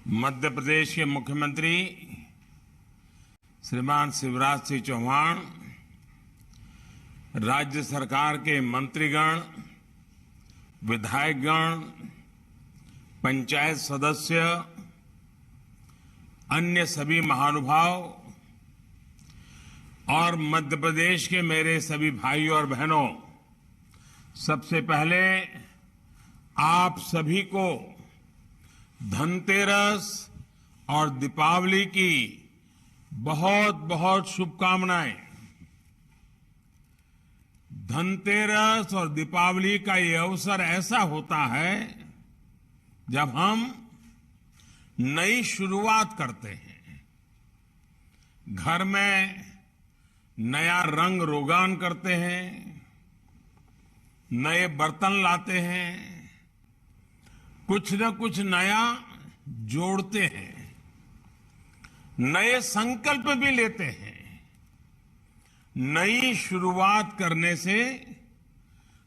मध्य प्रदेश के मुख्यमंत्री श्रीमान शिवराज सिंह चौहान, राज्य सरकार के मंत्रीगण, विधायकगण, पंचायत सदस्य, अन्य सभी महानुभाव और मध्य प्रदेश के मेरे सभी भाइयों और बहनों, सबसे पहले आप सभी को धनतेरस और दीपावली की बहुत बहुत शुभकामनाएं। धनतेरस और दीपावली का ये अवसर ऐसा होता है जब हम नई शुरुआत करते हैं, घर में नया रंग रोगान करते हैं, नए बर्तन लाते हैं, कुछ न कुछ नया जोड़ते हैं, नए संकल्प भी लेते हैं। नई शुरुआत करने से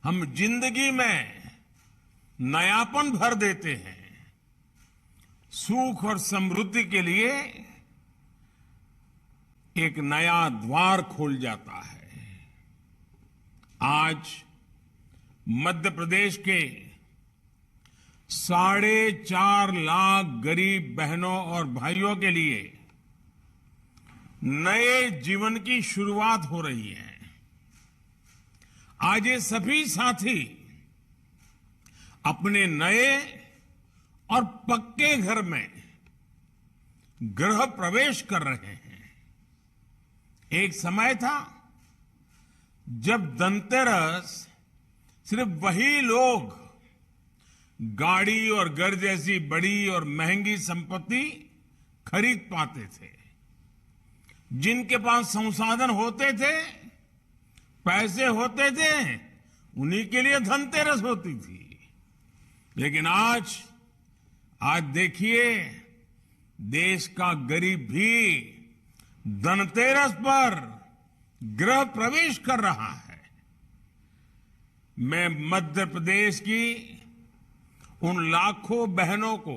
हम जिंदगी में नयापन भर देते हैं, सुख और समृद्धि के लिए एक नया द्वार खोल जाता है। आज मध्य प्रदेश के 4.5 लाख गरीब बहनों और भाइयों के लिए नए जीवन की शुरुआत हो रही है। आज ये सभी साथी अपने नए और पक्के घर में गृह प्रवेश कर रहे हैं। एक समय था जब धनतेरस सिर्फ वही लोग गाड़ी और घर जैसी बड़ी और महंगी संपत्ति खरीद पाते थे, जिनके पास संसाधन होते थे, पैसे होते थे, उन्हीं के लिए धनतेरस होती थी। लेकिन आज देखिए, देश का गरीब भी धनतेरस पर गृह प्रवेश कर रहा है। मैं मध्य प्रदेश की उन लाखों बहनों को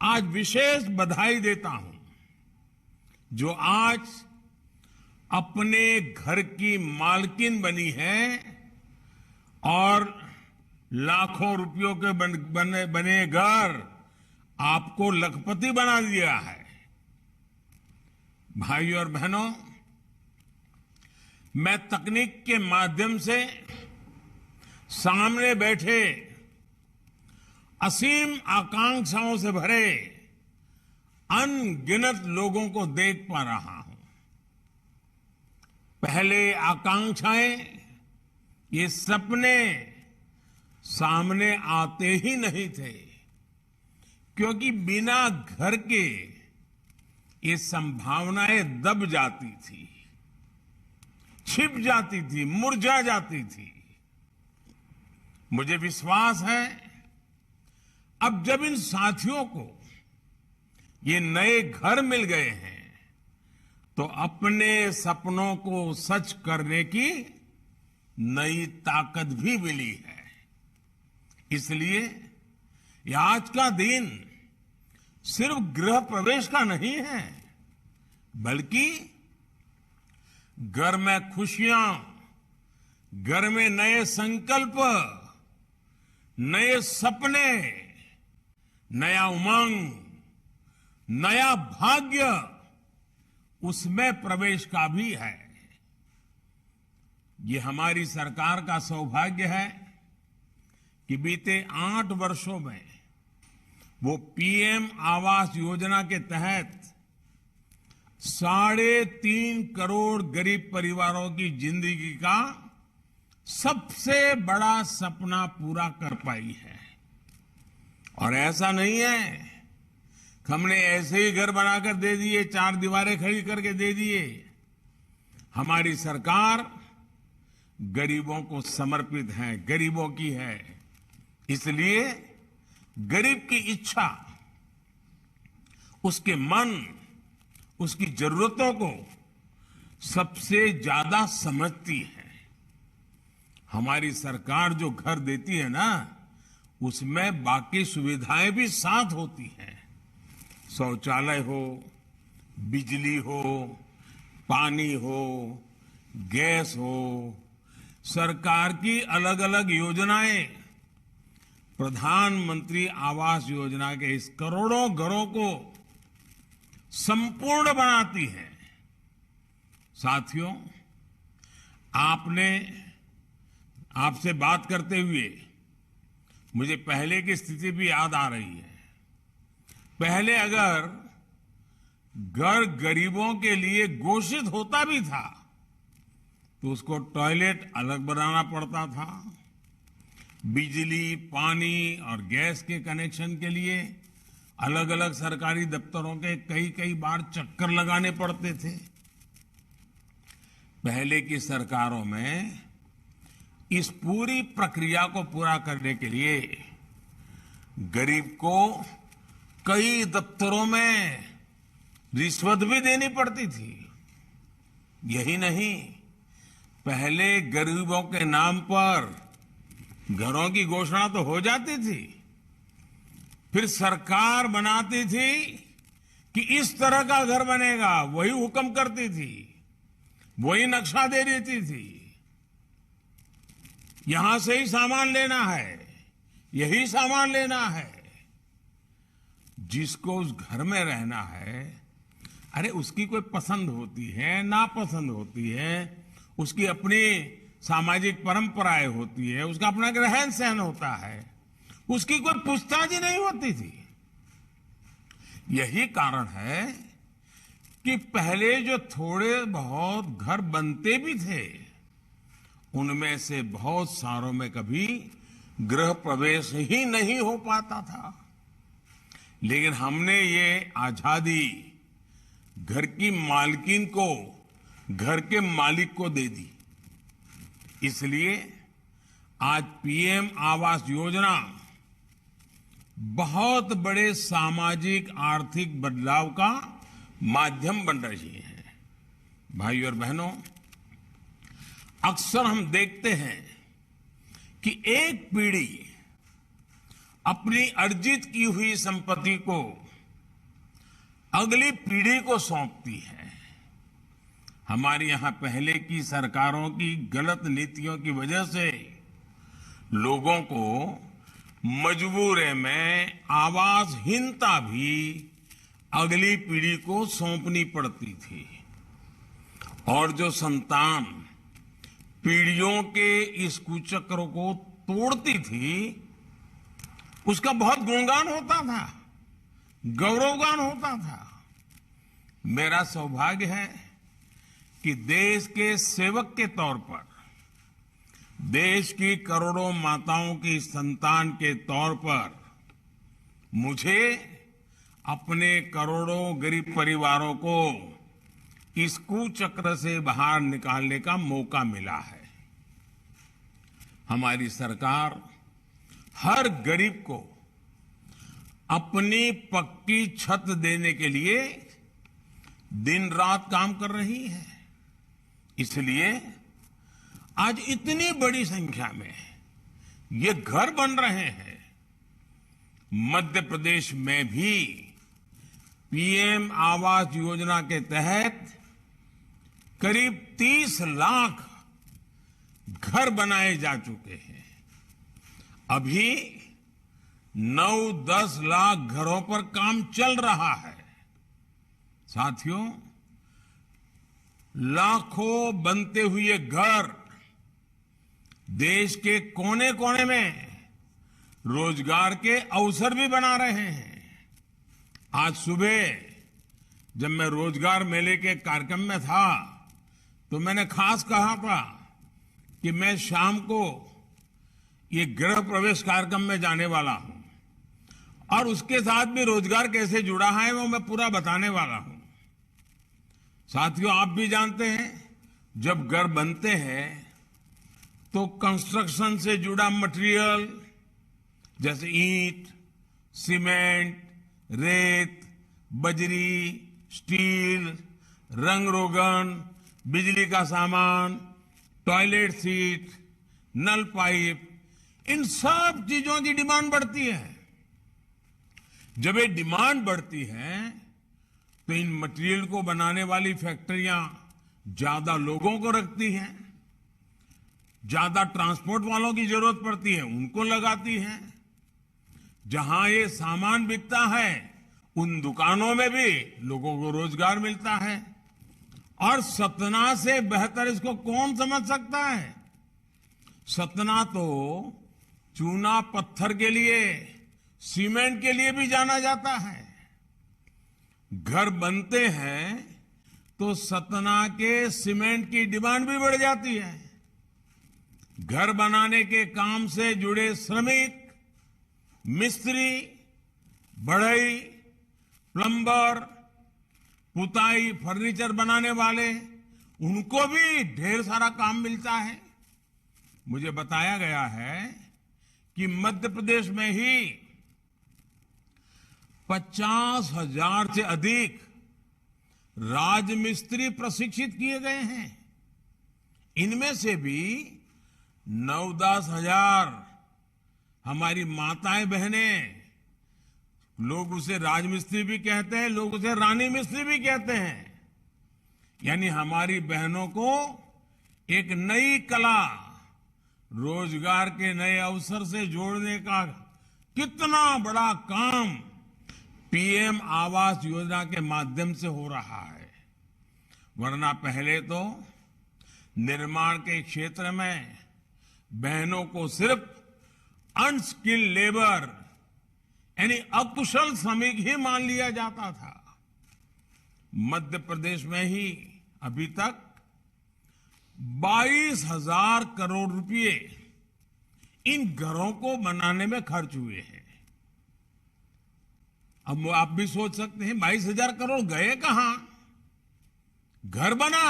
आज विशेष बधाई देता हूं जो आज अपने घर की मालकिन बनी है और लाखों रुपयों के बने घर आपको लखपति बना दिया है। भाइयों और बहनों, मैं तकनीक के माध्यम से सामने बैठे असीम आकांक्षाओं से भरे अनगिनत लोगों को देख पा रहा हूं। पहले आकांक्षाएं, ये सपने सामने आते ही नहीं थे, क्योंकि बिना घर के ये संभावनाएं दब जाती थी, छिप जाती थी, मुरझा जाती थी। मुझे विश्वास है अब जब इन साथियों को ये नए घर मिल गए हैं तो अपने सपनों को सच करने की नई ताकत भी मिली है। इसलिए ये आज का दिन सिर्फ गृह प्रवेश का नहीं है, बल्कि घर में खुशियां, घर में नए संकल्प, नए सपने, नया उमंग, नया भाग्य, उसमें प्रवेश का भी है। ये हमारी सरकार का सौभाग्य है कि बीते 8 वर्षों में वो पीएम आवास योजना के तहत 3.5 करोड़ गरीब परिवारों की जिंदगी का सबसे बड़ा सपना पूरा कर पाई है। और ऐसा नहीं है हमने ऐसे ही घर बनाकर दे दिए, 4 दीवारें खड़ी करके दे दिए। हमारी सरकार गरीबों को समर्पित है, गरीबों की है। इसलिए गरीब की इच्छा, उसके मन, उसकी जरूरतों को सबसे ज्यादा समझती है। हमारी सरकार जो घर देती है ना, उसमें बाकी सुविधाएं भी साथ होती हैं। शौचालय हो, बिजली हो, पानी हो, गैस हो, सरकार की अलग अलग योजनाएं प्रधानमंत्री आवास योजना के इस करोड़ों घरों को संपूर्ण बनाती है। साथियों, आपसे बात करते हुए मुझे पहले की स्थिति भी याद आ रही है। पहले अगर घर गरीबों के लिए घोषित होता भी था तो उसको टॉयलेट अलग बनाना पड़ता था। बिजली, पानी और गैस के कनेक्शन के लिए अलग अलग सरकारी दफ्तरों के कई कई बार चक्कर लगाने पड़ते थे। पहले की सरकारों में इस पूरी प्रक्रिया को पूरा करने के लिए गरीब को कई दफ्तरों में रिश्वत भी देनी पड़ती थी। यही नहीं, पहले गरीबों के नाम पर घरों की घोषणा तो हो जाती थी, फिर सरकार बनाती थी कि इस तरह का घर बनेगा, वही हुक्म करती थी, वही नक्शा दे देती थी। यहां से ही सामान लेना है, यही सामान लेना है। जिसको उस घर में रहना है, अरे उसकी कोई पसंद होती है, नापसंद होती है, उसकी अपनी सामाजिक परंपराएं होती है, उसका अपना रहन सहन होता है, उसकी कोई पूछताछ ही नहीं होती थी। यही कारण है कि पहले जो थोड़े बहुत घर बनते भी थे, उनमें से बहुत सारों में कभी गृह प्रवेश ही नहीं हो पाता था। लेकिन हमने ये आजादी घर की मालकिन को घर के मालिक को दे दी। इसलिए आज पीएम आवास योजना बहुत बड़े सामाजिक आर्थिक बदलाव का माध्यम बन रही है। भाइयों और बहनों, अक्सर हम देखते हैं कि एक पीढ़ी अपनी अर्जित की हुई संपत्ति को अगली पीढ़ी को सौंपती है। हमारे यहां पहले की सरकारों की गलत नीतियों की वजह से लोगों को मजबूरी में आवासहीनता भी अगली पीढ़ी को सौंपनी पड़ती थी। और जो संतान पीढ़ियों के इस कुचक्र को तोड़ती थी, उसका बहुत गुणगान होता था, गौरवगान होता था। मेरा सौभाग्य है कि देश के सेवक के तौर पर, देश की करोड़ों माताओं की संतान के तौर पर मुझे अपने करोड़ों गरीब परिवारों को इस कुचक्र से बाहर निकालने का मौका मिला है। हमारी सरकार हर गरीब को अपनी पक्की छत देने के लिए दिन रात काम कर रही है। इसलिए आज इतनी बड़ी संख्या में ये घर बन रहे हैं। मध्य प्रदेश में भी पीएम आवास योजना के तहत करीब 30 लाख घर बनाए जा चुके हैं। अभी 9-10 लाख घरों पर काम चल रहा है। साथियों, लाखों बनते हुए घर देश के कोने कोने में रोजगार के अवसर भी बना रहे हैं। आज सुबह जब मैं रोजगार मेले के कार्यक्रम में था तो मैंने खास कहा था कि मैं शाम को ये गृह प्रवेश कार्यक्रम में जाने वाला हूं और उसके साथ भी रोजगार कैसे जुड़ा है वो मैं पूरा बताने वाला हूं। साथियों, आप भी जानते हैं, जब घर बनते हैं तो कंस्ट्रक्शन से जुड़ा मटेरियल जैसे ईंट, सीमेंट, रेत, बजरी, स्टील, रंग रोगन, बिजली का सामान, टॉयलेट सीट, नल पाइप, इन सब चीजों की डिमांड बढ़ती है। जब ये डिमांड बढ़ती है तो इन मटेरियल को बनाने वाली फैक्ट्रियां ज्यादा लोगों को रखती हैं, ज्यादा ट्रांसपोर्ट वालों की जरूरत पड़ती है उनको लगाती हैं। जहां ये सामान बिकता है उन दुकानों में भी लोगों को रोजगार मिलता है। और सतना से बेहतर इसको कौन समझ सकता है। सतना तो चूना पत्थर के लिए, सीमेंट के लिए भी जाना जाता है। घर बनते हैं तो सतना के सीमेंट की डिमांड भी बढ़ जाती है। घर बनाने के काम से जुड़े श्रमिक, मिस्त्री, बढ़ई, प्लम्बर, पुताई, फर्नीचर बनाने वाले, उनको भी ढेर सारा काम मिलता है। मुझे बताया गया है कि मध्य प्रदेश में ही 50,000 से अधिक राजमिस्त्री प्रशिक्षित किए गए हैं। इनमें से भी 9-10 हजार हमारी माताएं बहनें, लोग उसे राजमिस्त्री भी कहते हैं, लोग उसे रानी मिस्त्री भी कहते हैं। यानी हमारी बहनों को एक नई कला, रोजगार के नए अवसर से जोड़ने का कितना बड़ा काम पीएम आवास योजना के माध्यम से हो रहा है। वरना पहले तो निर्माण के क्षेत्र में बहनों को सिर्फ अनस्किल्ड लेबर यानी अकुशल श्रमिक ही मान लिया जाता था। मध्य प्रदेश में ही अभी तक 22,000 करोड़ रुपए इन घरों को बनाने में खर्च हुए हैं। अब आप भी सोच सकते हैं 22,000 करोड़ गए कहां। घर बना,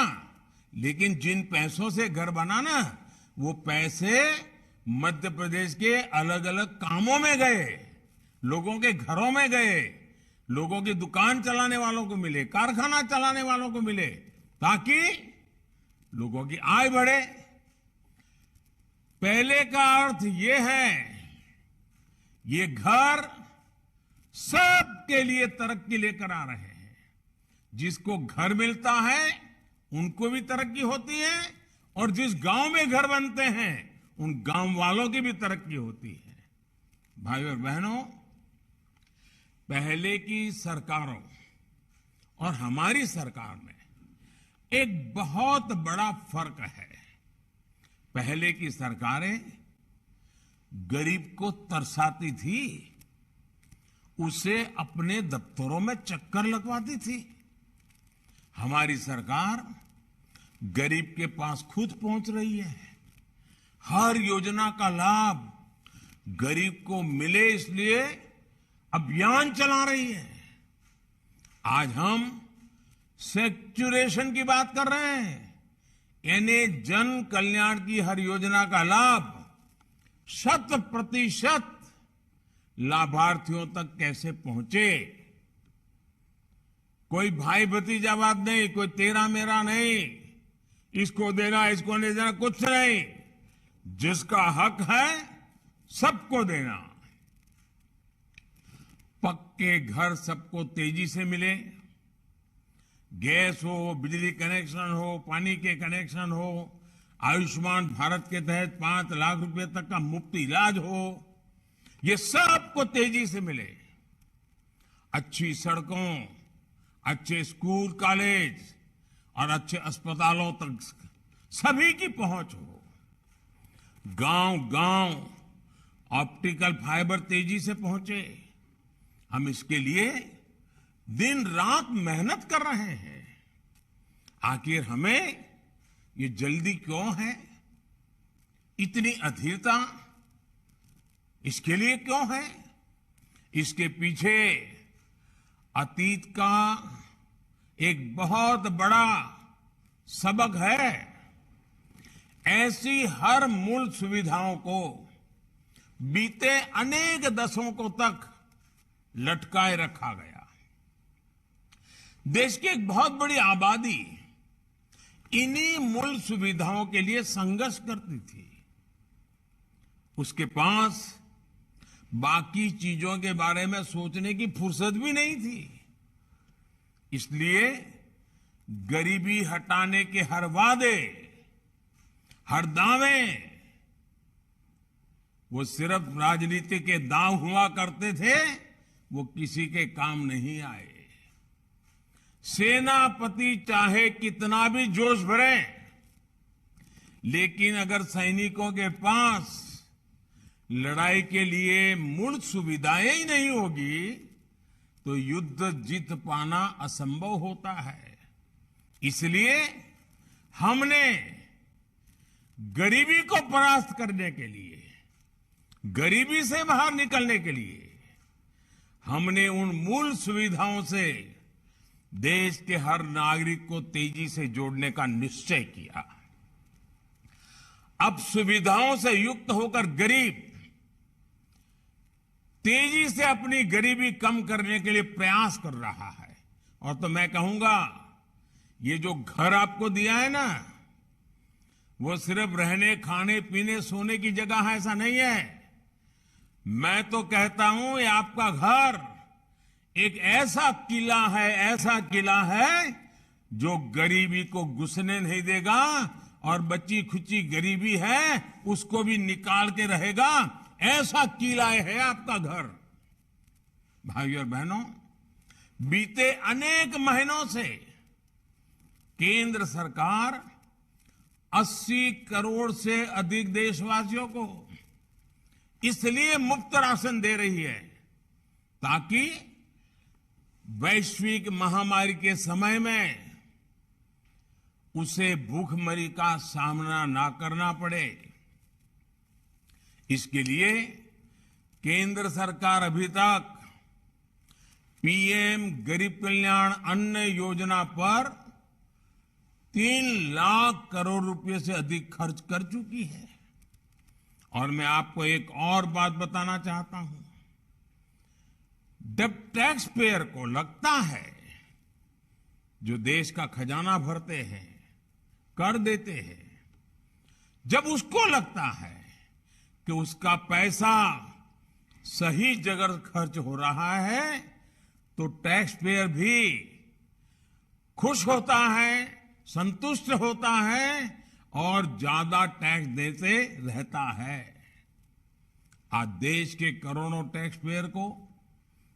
लेकिन जिन पैसों से घर बना ना, वो पैसे मध्य प्रदेश के अलग अलग कामों में गए, लोगों के घरों में गए, लोगों की दुकान चलाने वालों को मिले, कारखाना चलाने वालों को मिले, ताकि लोगों की आय बढ़े। पहले का अर्थ ये है, ये घर सबके लिए तरक्की लेकर आ रहे हैं। जिसको घर मिलता है उनको भी तरक्की होती है, और जिस गांव में घर बनते हैं उन गांव वालों की भी तरक्की होती है। भाइयों और बहनों, पहले की सरकारों और हमारी सरकार में एक बहुत बड़ा फर्क है। पहले की सरकारें गरीब को तरसाती थी, उसे अपने दफ्तरों में चक्कर लगवाती थी। हमारी सरकार गरीब के पास खुद पहुंच रही है। हर योजना का लाभ गरीब को मिले, इसलिए अभियान चला रही है। आज हम सेक्चुरेशन की बात कर रहे हैं, यानी जन कल्याण की हर योजना का लाभ 100% लाभार्थियों तक कैसे पहुंचे। कोई भाई भतीजावाद नहीं, कोई तेरा मेरा नहीं, इसको देना इसको नहीं देना, कुछ नहीं। जिसका हक है सबको देना। पक्के घर सबको तेजी से मिले, गैस हो, बिजली कनेक्शन हो, पानी के कनेक्शन हो, आयुष्मान भारत के तहत 5 लाख रुपए तक का मुफ्त इलाज हो, ये सबको तेजी से मिले। अच्छी सड़कों, अच्छे स्कूल कॉलेज और अच्छे अस्पतालों तक सभी की पहुंच हो। गांव गांव ऑप्टिकल फाइबर तेजी से पहुंचे। हम इसके लिए दिन रात मेहनत कर रहे हैं। आखिर हमें ये जल्दी क्यों है, इतनी अधीरता इसके लिए क्यों है? इसके पीछे अतीत का एक बहुत बड़ा सबक है। ऐसी हर मूल सुविधाओं को बीते अनेक दशकों तक लटकाए रखा गया। देश की एक बहुत बड़ी आबादी इन्हीं मूल सुविधाओं के लिए संघर्ष करती थी। उसके पास बाकी चीजों के बारे में सोचने की फुर्सत भी नहीं थी। इसलिए गरीबी हटाने के हर वादे, हर दावे, वो सिर्फ राजनीति के दांव हुआ करते थे, वो किसी के काम नहीं आए। सेनापति चाहे कितना भी जोश भरे, लेकिन अगर सैनिकों के पास लड़ाई के लिए मूल सुविधाएं ही नहीं होगी तो युद्ध जीत पाना असंभव होता है। इसलिए हमने गरीबी को परास्त करने के लिए, गरीबी से बाहर निकलने के लिए हमने उन मूल सुविधाओं से देश के हर नागरिक को तेजी से जोड़ने का निश्चय किया। अब सुविधाओं से युक्त होकर गरीब तेजी से अपनी गरीबी कम करने के लिए प्रयास कर रहा है। और तो मैं कहूंगा, ये जो घर आपको दिया है ना, वो सिर्फ रहने, खाने, पीने, सोने की जगह है, ऐसा नहीं है। मैं तो कहता हूं ये आपका घर एक ऐसा किला है, ऐसा किला है जो गरीबी को घुसने नहीं देगा और बच्ची खुची गरीबी है उसको भी निकाल के रहेगा। ऐसा किला है आपका घर। भाइयों और बहनों, बीते अनेक महीनों से केंद्र सरकार 80 करोड़ से अधिक देशवासियों को इसलिए मुफ्त राशन दे रही है ताकि वैश्विक महामारी के समय में उसे भूखमरी का सामना ना करना पड़े। इसके लिए केंद्र सरकार अभी तक पीएम गरीब कल्याण अन्न योजना पर 3 लाख करोड़ रुपए से अधिक खर्च कर चुकी है। और मैं आपको एक और बात बताना चाहता हूं। जब टैक्स पेयर को लगता है, जो देश का खजाना भरते हैं, कर देते हैं, जब उसको लगता है कि उसका पैसा सही जगह खर्च हो रहा है, तो टैक्स पेयर भी खुश होता है, संतुष्ट होता है और ज्यादा टैक्स देते रहता है। आज देश के करोड़ों टैक्स पेयर को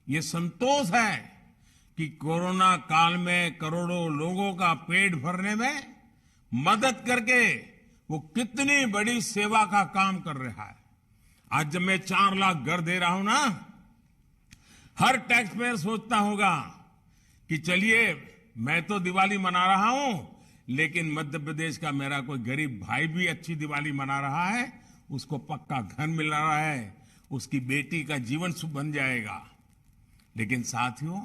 ये संतोष है कि कोरोना काल में करोड़ों लोगों का पेट भरने में मदद करके वो कितनी बड़ी सेवा का काम कर रहा है। आज जब मैं 4 लाख घर दे रहा हूं ना, हर टैक्स पेयर सोचता होगा कि चलिए मैं तो दिवाली मना रहा हूं, लेकिन मध्य प्रदेश का मेरा कोई गरीब भाई भी अच्छी दिवाली मना रहा है, उसको पक्का घर मिल रहा है, उसकी बेटी का जीवन सुख बन जाएगा। लेकिन साथियों,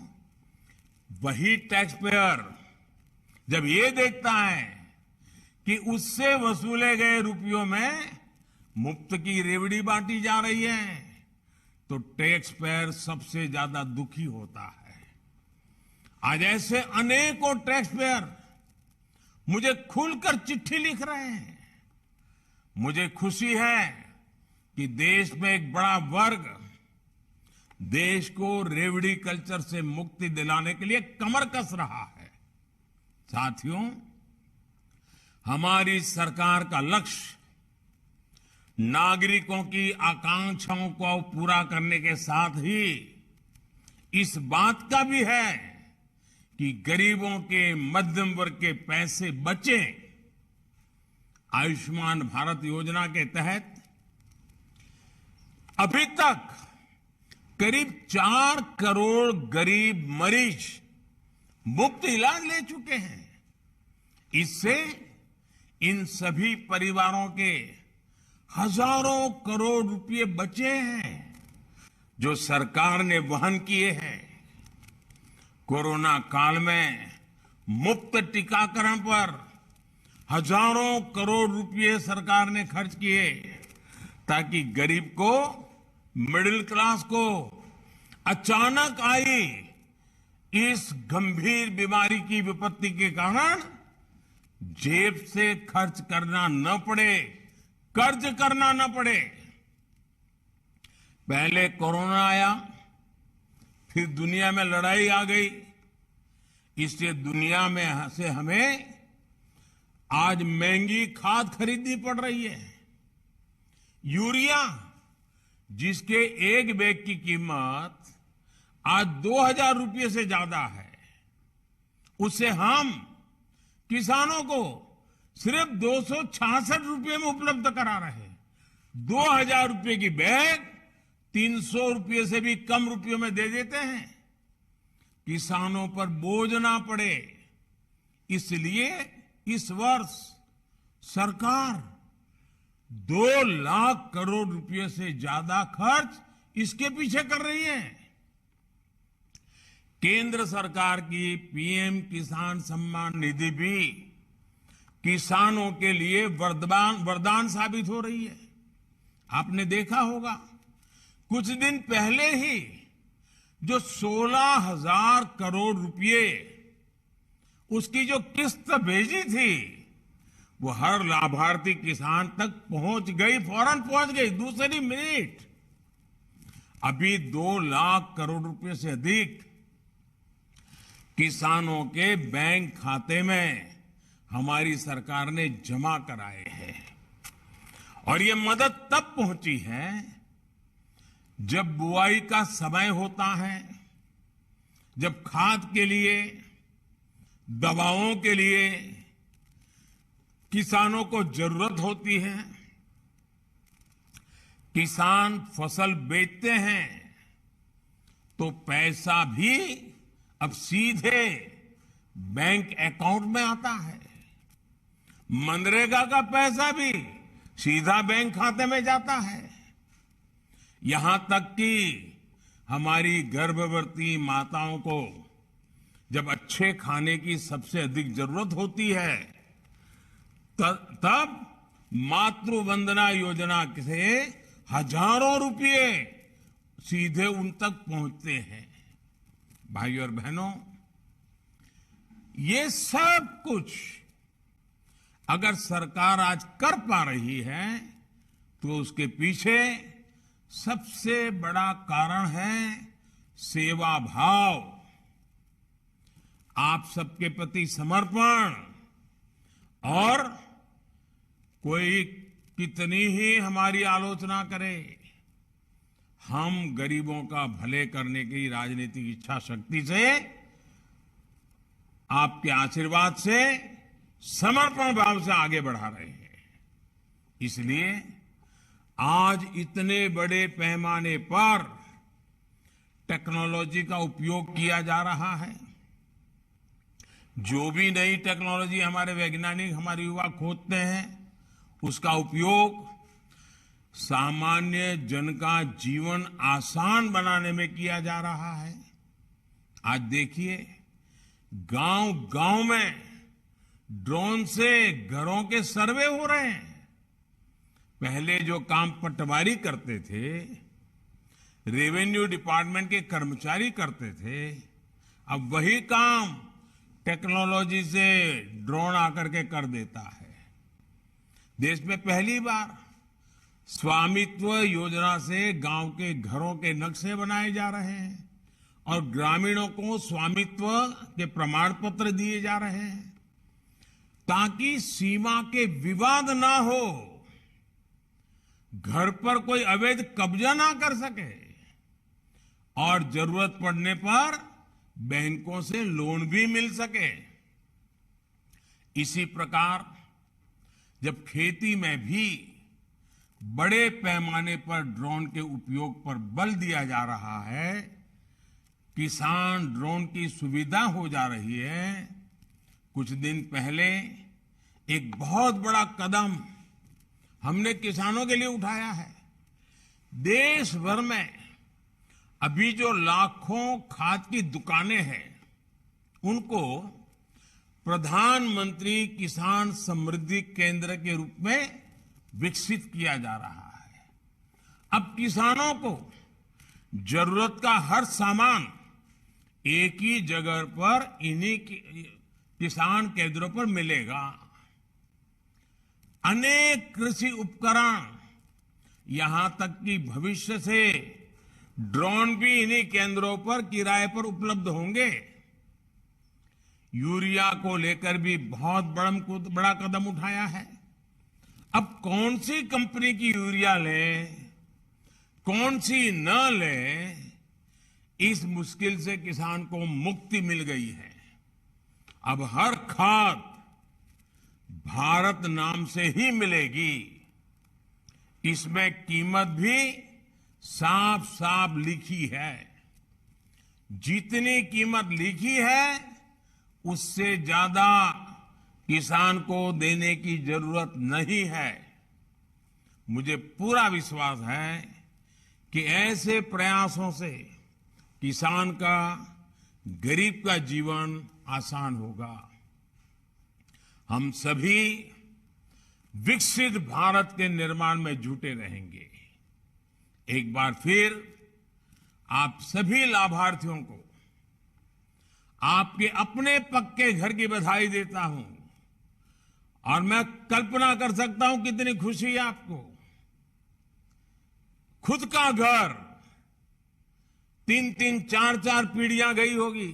वही टैक्स पेयर जब ये देखता है कि उससे वसूले गए रुपयों में मुफ्त की रेवड़ी बांटी जा रही है, तो टैक्स पेयर सबसे ज्यादा दुखी होता है। आज ऐसे अनेकों टैक्स पेयर मुझे खुलकर चिट्ठी लिख रहे हैं। मुझे खुशी है कि देश में एक बड़ा वर्ग देश को रेवड़ी कल्चर से मुक्ति दिलाने के लिए कमर कस रहा है। साथियों, हमारी सरकार का लक्ष्य नागरिकों की आकांक्षाओं को पूरा करने के साथ ही इस बात का भी है कि गरीबों के, मध्यम वर्ग के पैसे बचे। आयुष्मान भारत योजना के तहत अभी तक करीब 4 करोड़ गरीब मरीज मुफ्त इलाज ले चुके हैं। इससे इन सभी परिवारों के हजारों करोड़ रुपए बचे हैं जो सरकार ने वहन किए हैं। कोरोना काल में मुफ्त टीकाकरण पर हजारों करोड़ रुपए सरकार ने खर्च किए ताकि गरीब को, मिडिल क्लास को अचानक आई इस गंभीर बीमारी की विपत्ति के कारण जेब से खर्च करना न पड़े, कर्ज करना न पड़े। पहले कोरोना आया, फिर दुनिया में लड़ाई आ गई। इससे दुनिया में से हमें आज महंगी खाद खरीदनी पड़ रही है। यूरिया, जिसके एक बैग की कीमत आज 2,000 रुपये से ज्यादा है, उसे हम किसानों को सिर्फ 266 रुपये में उपलब्ध करा रहे हैं। 2,000 रुपये की बैग 300 रुपये से भी कम रुपयों में दे देते हैं। किसानों पर बोझ ना पड़े, इसलिए इस वर्ष सरकार 2 लाख करोड़ रुपए से ज्यादा खर्च इसके पीछे कर रही है। केंद्र सरकार की पीएम किसान सम्मान निधि भी किसानों के लिए वरदान साबित हो रही है। आपने देखा होगा, कुछ दिन पहले ही जो 16,000 करोड़ रुपए उसकी जो किस्त भेजी थी, वो हर लाभार्थी किसान तक पहुंच गई, फौरन पहुंच गई, दूसरी मिनट। अभी 2 लाख करोड़ रुपए से अधिक किसानों के बैंक खाते में हमारी सरकार ने जमा कराए हैं। और ये मदद तब पहुंची है जब बुआई का समय होता है, जब खाद के लिए, दवाओं के लिए किसानों को जरूरत होती है। किसान फसल बेचते हैं तो पैसा भी अब सीधे बैंक अकाउंट में आता है। मनरेगा का पैसा भी सीधा बैंक खाते में जाता है। यहां तक कि हमारी गर्भवती माताओं को जब अच्छे खाने की सबसे अधिक जरूरत होती है, तब मातृ वंदना योजना से हजारों रुपए सीधे उन तक पहुंचते हैं। भाइयों और बहनों, ये सब कुछ अगर सरकार आज कर पा रही है तो उसके पीछे सबसे बड़ा कारण है सेवा भाव, आप सबके प्रति समर्पण। और कोई कितनी ही हमारी आलोचना करे, हम गरीबों का भले करने की राजनीतिक इच्छा शक्ति से, आपके आशीर्वाद से, समर्पण भाव से आगे बढ़ा रहे हैं। इसलिए आज इतने बड़े पैमाने पर टेक्नोलॉजी का उपयोग किया जा रहा है। जो भी नई टेक्नोलॉजी हमारे वैज्ञानिक, हमारे युवा खोजते हैं, उसका उपयोग सामान्य जन का जीवन आसान बनाने में किया जा रहा है। आज देखिए, गांव-गांव में ड्रोन से घरों के सर्वे हो रहे हैं। पहले जो काम पटवारी करते थे, रेवेन्यू डिपार्टमेंट के कर्मचारी करते थे, अब वही काम टेक्नोलॉजी से ड्रोन आकर के कर देता है। देश में पहली बार स्वामित्व योजना से गांव के घरों के नक्शे बनाए जा रहे हैं और ग्रामीणों को स्वामित्व के प्रमाण पत्र दिए जा रहे हैं, ताकि सीमा के विवाद ना हो, घर पर कोई अवैध कब्जा ना कर सके और जरूरत पड़ने पर बैंकों से लोन भी मिल सके। इसी प्रकार जब खेती में भी बड़े पैमाने पर ड्रोन के उपयोग पर बल दिया जा रहा है, किसान ड्रोन की सुविधा हो जा रही है। कुछ दिन पहले एक बहुत बड़ा कदम हमने किसानों के लिए उठाया है। देश भर में अभी जो लाखों खाद की दुकानें हैं, उनको प्रधानमंत्री किसान समृद्धि केंद्र के रूप में विकसित किया जा रहा है। अब किसानों को जरूरत का हर सामान एक ही जगह पर इन्हीं किसान केंद्रों पर मिलेगा। अनेक कृषि उपकरण यहां तक कि भविष्य से ड्रोन भी इन्हीं केंद्रों पर किराए पर उपलब्ध होंगे। यूरिया को लेकर भी बहुत बड़ा कदम उठाया है। अब कौन सी कंपनी की यूरिया लें, कौन सी न लें, इस मुश्किल से किसान को मुक्ति मिल गई है। अब हर खाद भारत नाम से ही मिलेगी। इसमें कीमत भी साफ साफ लिखी है। जितनी कीमत लिखी है उससे ज्यादा किसान को देने की जरूरत नहीं है। मुझे पूरा विश्वास है कि ऐसे प्रयासों से किसान का, गरीब का जीवन आसान होगा। हम सभी विकसित भारत के निर्माण में जुटे रहेंगे। एक बार फिर आप सभी लाभार्थियों को आपके अपने पक्के घर की बधाई देता हूं। और मैं कल्पना कर सकता हूं कितनी खुशी है आपको। खुद का घर 3-3, 4-4 पीढ़ियां गई होगी,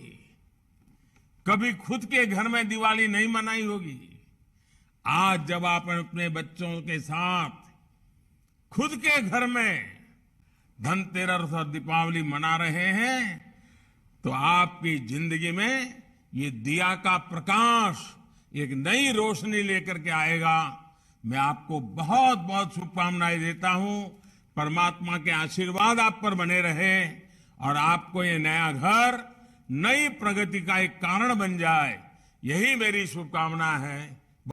कभी खुद के घर में दिवाली नहीं मनाई होगी। आज जब आप अपने बच्चों के साथ खुद के घर में धनतेरस और दीपावली मना रहे हैं तो आपकी जिंदगी में ये दिया का प्रकाश एक नई रोशनी लेकर के आएगा। मैं आपको बहुत बहुत शुभकामनाएं देता हूं। परमात्मा के आशीर्वाद आप पर बने रहे और आपको ये नया घर नई प्रगति का एक कारण बन जाए, यही मेरी शुभकामना है।